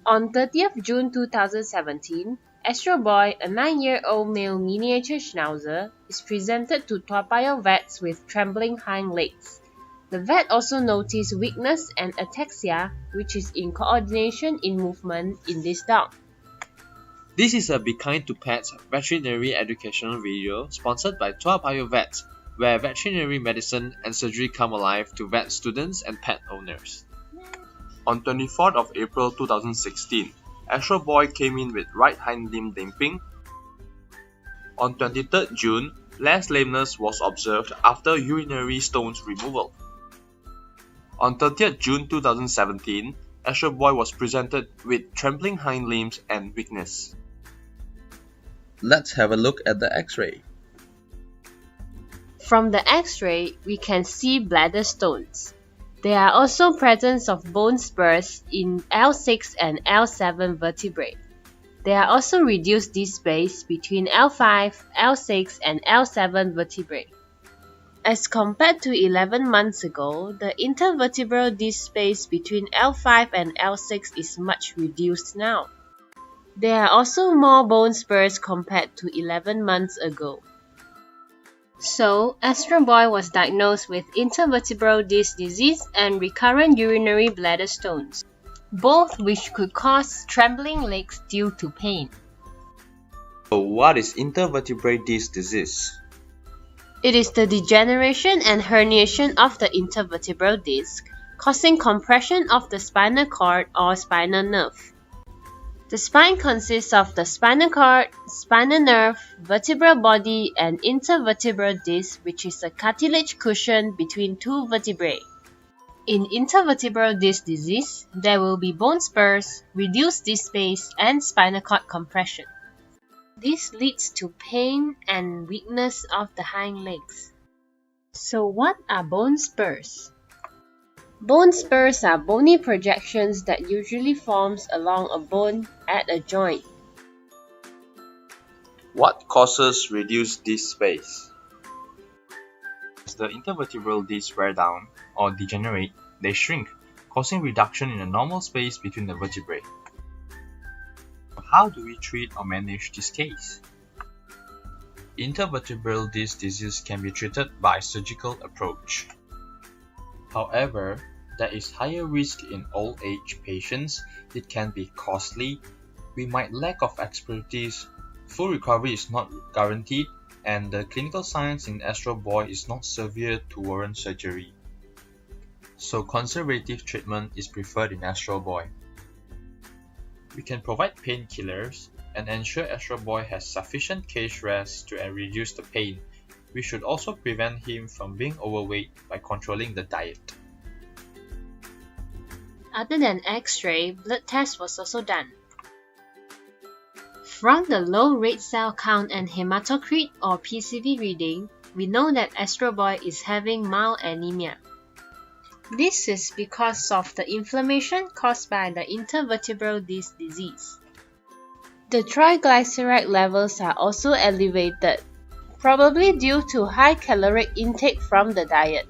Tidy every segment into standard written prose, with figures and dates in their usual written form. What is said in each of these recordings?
On 30th June 2017, Astro Boy, a 9-year-old male miniature schnauzer, is presented to Payoh vets with trembling hind legs. The vet also noticed weakness and ataxia, which is incoordination in movement in this dog. This is a Be Kind to Pets veterinary educational video sponsored by Payoh Vets, where veterinary medicine and surgery come alive to vet students and pet owners. On 24th of April 2016, Astro Boy came in with right hind limb limping. On 23rd June, less lameness was observed after urinary stones removal. On 30th June 2017, Astro Boy was presented with trembling hind limbs and weakness. Let's have a look at the X-ray. From the X-ray, we can see bladder stones. There are also presence of bone spurs in L6 and L7 vertebrae. There are also reduced disc space between L5, L6 and L7 vertebrae. As compared to 11 months ago, the intervertebral disc space between L5 and L6 is much reduced now. There are also more bone spurs compared to 11 months ago. So, Astro Boy was diagnosed with intervertebral disc disease and recurrent urinary bladder stones, both which could cause trembling legs due to pain. So what is intervertebral disc disease? It is the degeneration and herniation of the intervertebral disc, causing compression of the spinal cord or spinal nerve. The spine consists of the spinal cord, spinal nerve, vertebral body, and intervertebral disc, which is a cartilage cushion between two vertebrae. In intervertebral disc disease, there will be bone spurs, reduced disc space, and spinal cord compression. This leads to pain and weakness of the hind legs. So what are bone spurs? Bone spurs are bony projections that usually forms along a bone at a joint. What causes reduced disc space? As the intervertebral discs wear down or degenerate, they shrink, causing reduction in the normal space between the vertebrae. How do we treat or manage this case? Intervertebral disc disease can be treated by surgical approach. However, there is higher risk in old age patients. It can be costly. We might lack of expertise. Full recovery is not guaranteed, and the clinical signs in Astro Boy is not severe to warrant surgery. So conservative treatment is preferred in Astro Boy. We can provide painkillers and ensure Astro Boy has sufficient cage rest to reduce the pain. We should also prevent him from being overweight by controlling the diet. Other than X-ray, blood test was also done. From the low red cell count and hematocrit or PCV reading, we know that Astro Boy is having mild anemia. This is because of the inflammation caused by the intervertebral disc disease. The triglyceride levels are also elevated, probably due to high caloric intake from the diet.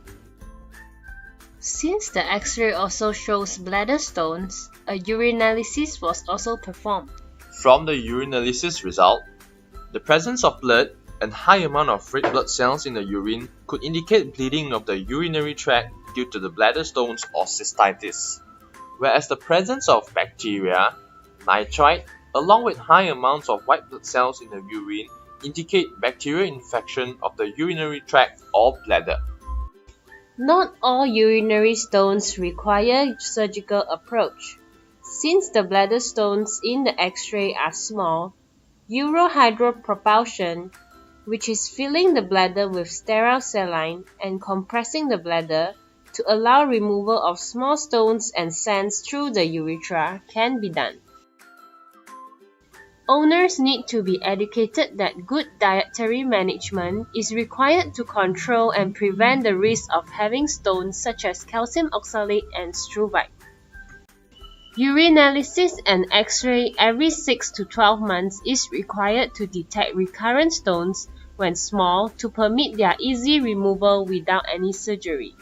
Since the X-ray also shows bladder stones, a urinalysis was also performed. From the urinalysis result, the presence of blood and high amount of red blood cells in the urine could indicate bleeding of the urinary tract due to the bladder stones or cystitis, whereas the presence of bacteria, nitrite, along with high amounts of white blood cells in the urine indicate bacterial infection of the urinary tract or bladder. Not all urinary stones require surgical approach. Since the bladder stones in the X-ray are small, urohydropropulsion, which is filling the bladder with sterile saline and compressing the bladder to allow removal of small stones and sands through the urethra, can be done. Owners need to be educated that good dietary management is required to control and prevent the risk of having stones such as calcium oxalate and struvite. Urinalysis and X-ray every 6 to 12 months is required to detect recurrent stones when small to permit their easy removal without any surgery.